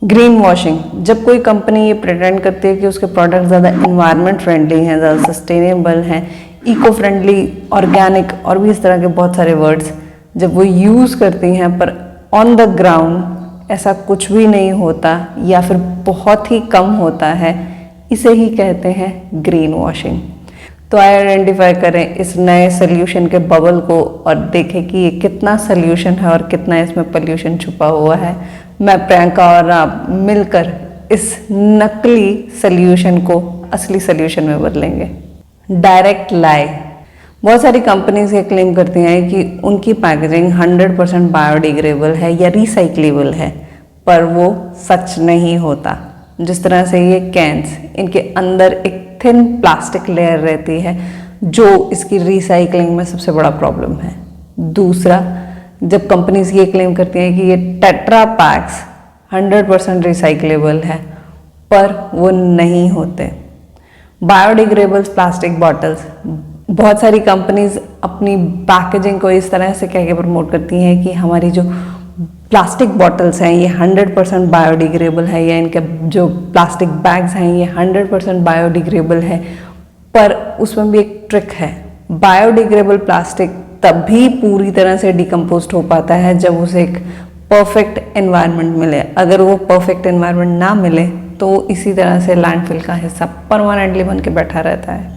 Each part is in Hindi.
ग्रीन वॉशिंग, जब कोई कंपनी ये प्रिटेंड करती है कि उसके प्रोडक्ट ज़्यादा इन्वायरमेंट फ्रेंडली हैं, ज़्यादा सस्टेनेबल हैं, इको फ्रेंडली, ऑर्गेनिक और भी इस तरह के बहुत सारे वर्ड्स जब वो यूज़ करती हैं, पर ऑन द ग्राउंड ऐसा कुछ भी नहीं होता या फिर बहुत ही कम होता है, इसे ही कहते हैं ग्रीन वॉशिंग। तो आइडेंटिफाई करें इस नए सोल्यूशन के बबल को और देखें कि ये कितना सोल्यूशन है और कितना इसमें पोल्यूशन छुपा हुआ है। मैं प्रियंका और आप मिलकर इस नकली सोल्यूशन को असली सोल्यूशन में बदलेंगे। डायरेक्ट लाई, बहुत सारी कंपनीज ये क्लेम करती हैं कि उनकी पैकेजिंग 100% बायोडिग्रेडेबल है या रिसाइक्लेबल है, पर वो सच नहीं होता। जिस तरह से ये कैंस, इनके अंदर एक थिन प्लास्टिक लेयर रहती है जो इसकी रिसाइकलिंग में सबसे बड़ा प्रॉब्लम है। दूसरा, जब कंपनीज ये क्लेम करती हैं कि ये टेट्रा पैक्स 100% रिसाइक्लेबल है, पर वो नहीं होते। बायोडिग्रेडेबल प्लास्टिक बॉटल्स, बहुत सारी कंपनीज अपनी पैकेजिंग को इस तरह से कह के प्रमोट करती हैं कि हमारी जो प्लास्टिक बॉटल्स हैं ये 100% बायोडिग्रेडेबल है, या इनके जो प्लास्टिक बैग्स हैं ये 100% बायोडिग्रेडेबल है। पर उसमें भी एक ट्रिक है। बायोडिग्रेडेबल प्लास्टिक तभी पूरी तरह से डिकम्पोज हो पाता है जब उसे एक परफेक्ट एनवायरनमेंट मिले। अगर वो परफेक्ट एनवायरनमेंट ना मिले तो वो इसी तरह से लैंडफिल का हिस्सा परमानेंटली बन के बैठा रहता है।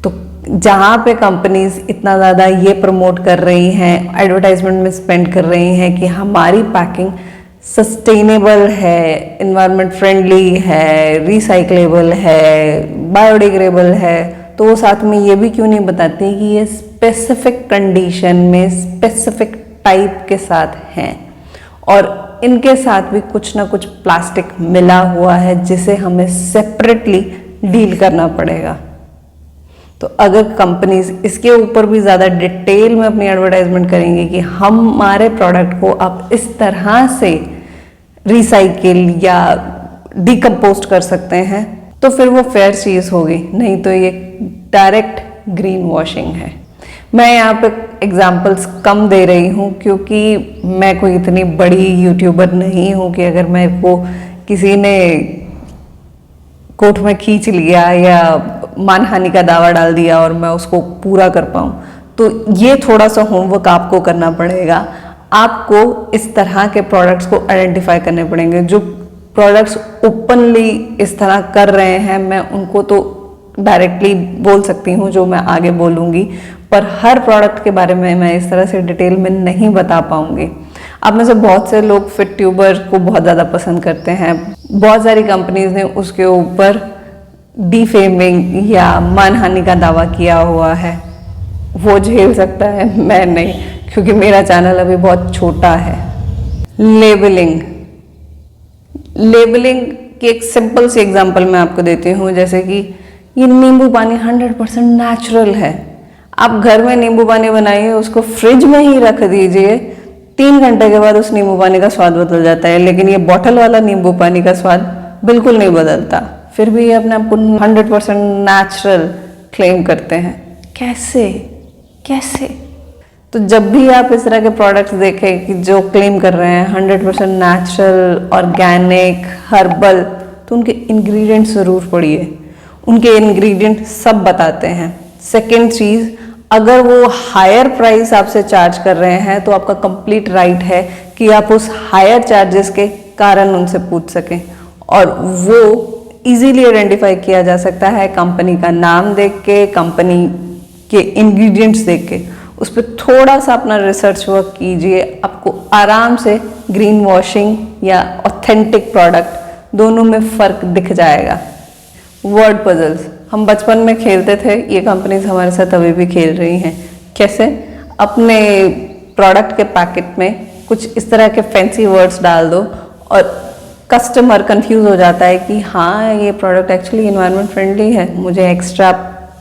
तो जहाँ पे कंपनीज इतना ज़्यादा ये प्रमोट कर रही हैं, एडवर्टाइजमेंट में स्पेंड कर रही हैं कि हमारी पैकिंग सस्टेनेबल है, इन्वायरमेंट फ्रेंडली है, रिसाइक्लेबल है, बायोडिग्रेडेबल है, तो वो साथ में ये भी क्यों नहीं बताती कि ये स्पेसिफिक कंडीशन में स्पेसिफिक टाइप के साथ हैं और इनके साथ भी कुछ ना कुछ प्लास्टिक मिला हुआ है जिसे हमें सेपरेटली डील करना पड़ेगा। तो अगर कंपनीज इसके ऊपर भी ज़्यादा डिटेल में अपनी एडवर्टाइजमेंट करेंगे कि हमारे प्रोडक्ट को आप इस तरह से रिसाइकिल या डिकम्पोस्ट कर सकते हैं, तो फिर वो फेयर चीज़ होगी, नहीं तो ये डायरेक्ट ग्रीन वॉशिंग है। मैं यहाँ पे एग्जांपल्स कम दे रही हूँ क्योंकि मैं कोई इतनी बड़ी यूट्यूबर नहीं हूँ कि अगर मेरे को किसी ने कोर्ट में खींच लिया या मानहानि का दावा डाल दिया और मैं उसको पूरा कर पाऊँ, तो ये थोड़ा सा होमवर्क आपको करना पड़ेगा। आपको इस तरह के प्रोडक्ट्स को आइडेंटिफाई करने पड़ेंगे। जो प्रोडक्ट्स ओपनली इस तरह कर रहे हैं, मैं उनको तो डायरेक्टली बोल सकती हूँ जो मैं आगे बोलूँगी, पर हर प्रोडक्ट के बारे में मैं इस तरह से डिटेल में नहीं बता पाऊँगी। आप में से बहुत से लोग फिट ट्यूबर को बहुत ज़्यादा पसंद करते हैं। बहुत सारी कंपनीज ने उसके ऊपर डिफेमिंग या मानहानि का दावा किया हुआ है। वो झेल सकता है, मैं नहीं, क्योंकि मेरा चैनल अभी बहुत छोटा है। लेबलिंग की एक सिंपल सी एग्जांपल मैं आपको देती हूँ। जैसे कि ये नींबू पानी 100% नेचुरल है। आप घर में नींबू पानी बनाइए, उसको फ्रिज में ही रख दीजिए, 3 घंटे के बाद उस नींबू पानी का स्वाद बदल जाता है। लेकिन ये बॉटल वाला नींबू पानी का स्वाद बिल्कुल नहीं बदलता। फिर भी ये अपने आप को 100% नेचुरल क्लेम करते हैं। कैसे? तो जब भी आप इस तरह के प्रोडक्ट्स देखें कि जो क्लेम कर रहे हैं 100% नेचुरल, ऑर्गेनिक, हर्बल, तो उनके इंग्रेडिएंट ज़रूर पढ़िए। उनके इंग्रेडिएंट सब बताते हैं। सेकेंड चीज़, अगर वो हायर प्राइस आपसे चार्ज कर रहे हैं तो आपका कंप्लीट राइट है कि आप उस हायर चार्जेस के कारण उनसे पूछ सकें, और वो इजीली आइडेंटिफाई किया जा सकता है कंपनी का नाम देख के, कंपनी के इंग्रेडिएंट्स देख के। उस पर थोड़ा सा अपना रिसर्च वर्क कीजिए, आपको आराम से ग्रीन वॉशिंग या ऑथेंटिक प्रोडक्ट दोनों में फ़र्क दिख जाएगा। वर्ड पजल्स हम बचपन में खेलते थे, ये कंपनीज हमारे साथ अभी भी खेल रही हैं। कैसे? अपने प्रोडक्ट के पैकेट में कुछ इस तरह के फैंसी वर्ड्स डाल दो और कस्टमर कंफ्यूज हो जाता है कि हाँ, ये प्रोडक्ट एक्चुअली एनवायरनमेंट फ्रेंडली है, मुझे एक्स्ट्रा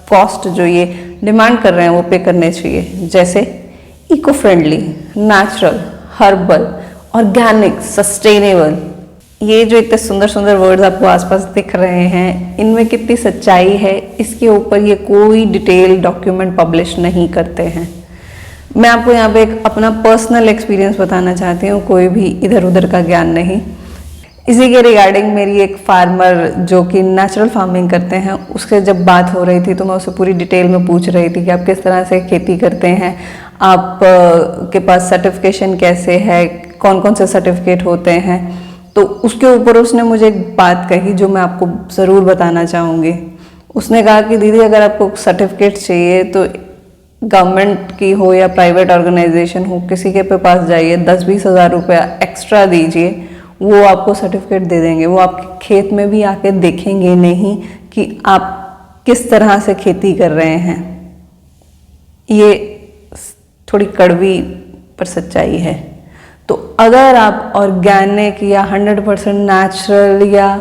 कॉस्ट जो ये डिमांड कर रहे हैं वो पे करने चाहिए। जैसे eco friendly, natural, herbal, organic, sustainable, ये जो इतने सुंदर सुंदर वर्ड्स आपको आसपास दिख रहे हैं, इनमें कितनी सच्चाई है, इसके ऊपर ये कोई डिटेल डॉक्यूमेंट पब्लिश नहीं करते हैं। मैं आपको यहाँ पे एक अपना पर्सनल एक्सपीरियंस बताना चाहती हूँ, कोई भी इधर उधर का ज्ञान नहीं। इसी के रिगार्डिंग मेरी एक फार्मर जो कि नेचुरल फार्मिंग करते हैं उससे जब बात हो रही थी तो मैं उससे पूरी डिटेल में पूछ रही थी कि आप किस तरह से खेती करते हैं, आप के पास सर्टिफिकेशन कैसे है, कौन कौन से सर्टिफिकेट होते हैं। तो उसके ऊपर उसने मुझे एक बात कही जो मैं आपको ज़रूर बताना चाहूँगी। उसने कहा कि दीदी अगर आपको सर्टिफिकेट चाहिए तो गवर्नमेंट की हो या प्राइवेट ऑर्गेनाइजेशन हो, किसी के पास जाइए, 10-20 हज़ार रुपया एक्स्ट्रा दीजिए, वो आपको सर्टिफिकेट दे देंगे। वो आपके खेत में भी आके देखेंगे नहीं कि आप किस तरह से खेती कर रहे हैं। ये थोड़ी कड़वी पर सच्चाई है। तो अगर आप ऑर्गेनिक या 100% नेचुरल या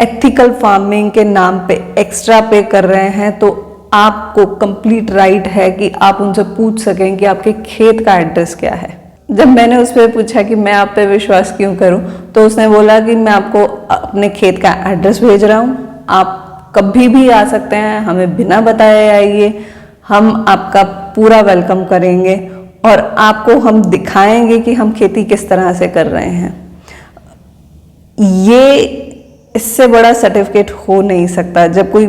एथिकल फार्मिंग के नाम पे एक्स्ट्रा पे कर रहे हैं तो आपको कंप्लीट राइट है कि आप उनसे पूछ सकें कि आपके खेत का एड्रेस क्या है। जब मैंने उस पर पूछा कि मैं आप पे विश्वास क्यों करूं, तो उसने बोला कि मैं आपको अपने खेत का एड्रेस भेज रहा हूं, आप कभी भी आ सकते हैं, हमें बिना बताए आइए, हम आपका पूरा वेलकम करेंगे और आपको हम दिखाएंगे कि हम खेती किस तरह से कर रहे हैं। ये इससे बड़ा सर्टिफिकेट हो नहीं सकता। जब कोई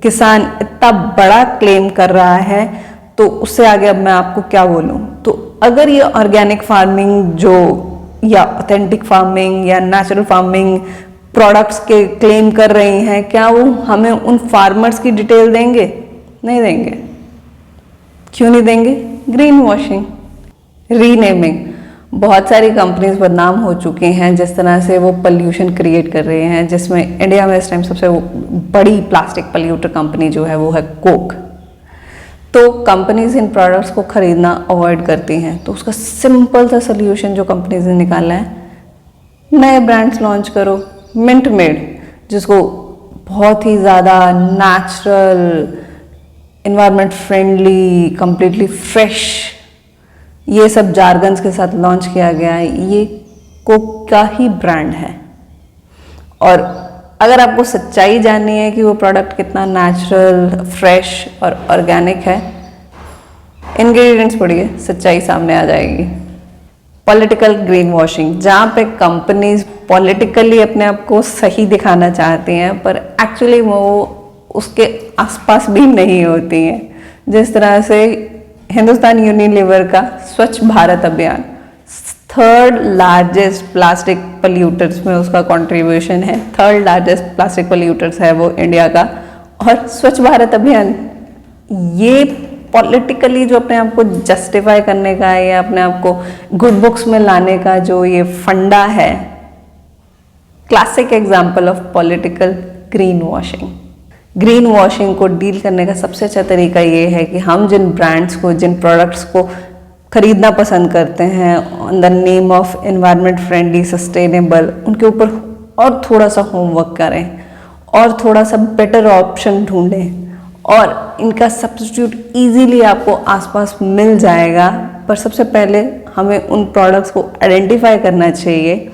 किसान इतना बड़ा क्लेम कर रहा है तो उससे आगे अब मैं आपको क्या बोलूं। तो अगर ये ऑर्गेनिक फार्मिंग जो या ऑथेंटिक फार्मिंग या नेचुरल फार्मिंग प्रोडक्ट्स के क्लेम कर रही हैं, क्या वो हमें उन फार्मर्स की डिटेल देंगे? नहीं देंगे। क्यों नहीं देंगे? Green washing, renaming. बहुत सारी कंपनीज बदनाम हो चुकी हैं जिस तरह से वो पोल्यूशन क्रिएट कर रहे हैं, जिसमें इंडिया में इस टाइम सबसे बड़ी प्लास्टिक पोल्यूटर कंपनी जो है वो है कोक। तो कंपनीज इन प्रोडक्ट्स को खरीदना अवॉइड करती हैं। तो उसका सिंपल सा सोल्यूशन जो कंपनीज ने निकाला है, नए ब्रांड्स लॉन्च करो। मिंट मेड, जिसको बहुत ही ज़्यादा natural, environment friendly, completely fresh, ये सब जार्गन्स के साथ लॉन्च किया गया है। ये कोक का ही ब्रांड है। और अगर आपको सच्चाई जाननी है कि वो प्रोडक्ट कितना नेचुरल, फ्रेश और ऑर्गेनिक है, इंग्रेडिएंट्स पढ़िए, सच्चाई सामने आ जाएगी। पॉलिटिकल ग्रीन वॉशिंग, जहाँ पे कंपनीज पॉलिटिकली अपने आप को सही दिखाना चाहती हैं पर एक्चुअली वो उसके आसपास भी नहीं होती हैं। जिस तरह से हिंदुस्तान यूनिलीवर का स्वच्छ भारत अभियान 3rd लार्जेस्ट प्लास्टिक पोल्यूटर्स में उसका कंट्रीब्यूशन है। 3rd लार्जेस्ट प्लास्टिक पोल्यूटर्स है वो इंडिया का। और स्वच्छ भारत अभियान ये पॉलिटिकली जो अपने आप को जस्टिफाई करने का है या अपने आप को गुड बुक्स में लाने का जो ये फंडा है, classic example of political green washing. Green washing को डील करने का सबसे अच्छा तरीका ये है कि हम जिन ब्रांड्स को, जिन प्रोडक्ट्स को खरीदना पसंद करते हैं on the name of environment friendly, sustainable, उनके ऊपर और थोड़ा सा होमवर्क करें और थोड़ा सा बेटर ऑप्शन ढूंढें और इनका सब्स्टिट्यूट इजीली आपको आसपास मिल जाएगा। पर सबसे पहले हमें उन प्रोडक्ट्स को आइडेंटिफाई करना चाहिए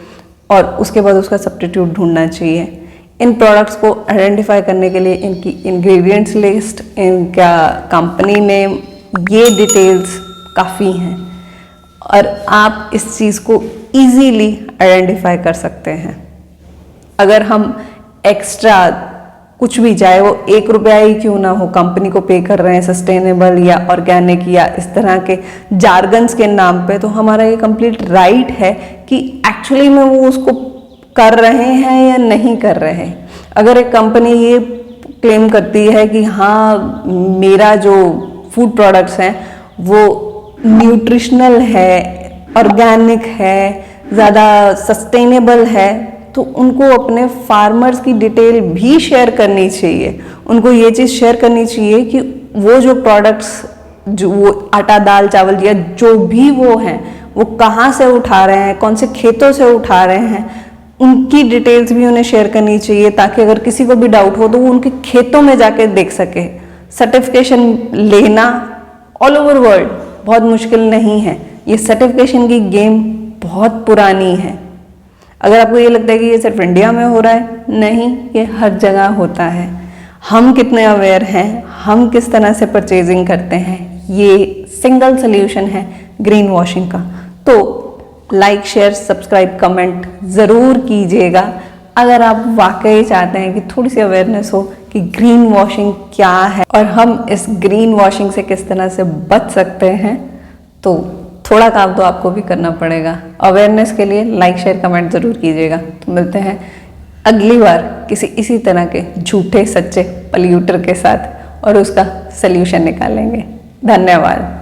और उसके बाद उसका सब्स्टिट्यूट ढूंढना चाहिए। इन प्रोडक्ट्स को आइडेंटिफाई करने के लिए इनकी इंग्रेडिएंट्स लिस्ट, इनका कंपनी नेम, ये डिटेल्स काफ़ी हैं और आप इस चीज़ को इजीली आइडेंटिफाई कर सकते हैं। अगर हम एक्स्ट्रा कुछ भी, चाहे वो 1 रुपया ही क्यों ना हो, कंपनी को पे कर रहे हैं सस्टेनेबल या ऑर्गेनिक या इस तरह के जार्गन्स के नाम पे, तो हमारा ये कंप्लीट राइट है कि एक्चुअली में वो उसको कर रहे हैं या नहीं कर रहे हैं। अगर एक कंपनी ये क्लेम करती है कि हाँ मेरा जो फूड प्रोडक्ट्स हैं वो न्यूट्रिशनल है, ऑर्गेनिक है, ज़्यादा सस्टेनेबल है, तो उनको अपने फार्मर्स की डिटेल भी शेयर करनी चाहिए। उनको ये चीज़ शेयर करनी चाहिए कि वो जो प्रोडक्ट्स, जो वो आटा, दाल, चावल या जो भी वो हैं, वो कहाँ से उठा रहे हैं, कौन से खेतों से उठा रहे हैं, उनकी डिटेल्स भी उन्हें शेयर करनी चाहिए ताकि अगर किसी को भी डाउट हो तो वो उनके खेतों में जाके देख सके। सर्टिफिकेशन लेना ऑल ओवर वर्ल्ड बहुत मुश्किल नहीं है। ये सर्टिफिकेशन की गेम बहुत पुरानी है। अगर आपको ये लगता है कि ये सिर्फ इंडिया में हो रहा है, नहीं, ये हर जगह होता है। हम कितने अवेयर हैं, हम किस तरह से परचेजिंग करते हैं, ये सिंगल सोल्यूशन है ग्रीन वॉशिंग का। तो लाइक, शेयर, सब्सक्राइब, कमेंट ज़रूर कीजिएगा। अगर आप वाकई चाहते हैं कि थोड़ी सी अवेयरनेस हो कि ग्रीन वॉशिंग क्या है और हम इस ग्रीन वॉशिंग से किस तरह से बच सकते हैं, तो थोड़ा काम तो आपको भी करना पड़ेगा। अवेयरनेस के लिए लाइक शेयर कमेंट ज़रूर कीजिएगा। तो मिलते हैं अगली बार किसी इसी तरह के झूठे सच्चे पॉल्यूटर के साथ और उसका सल्यूशन निकालेंगे। धन्यवाद।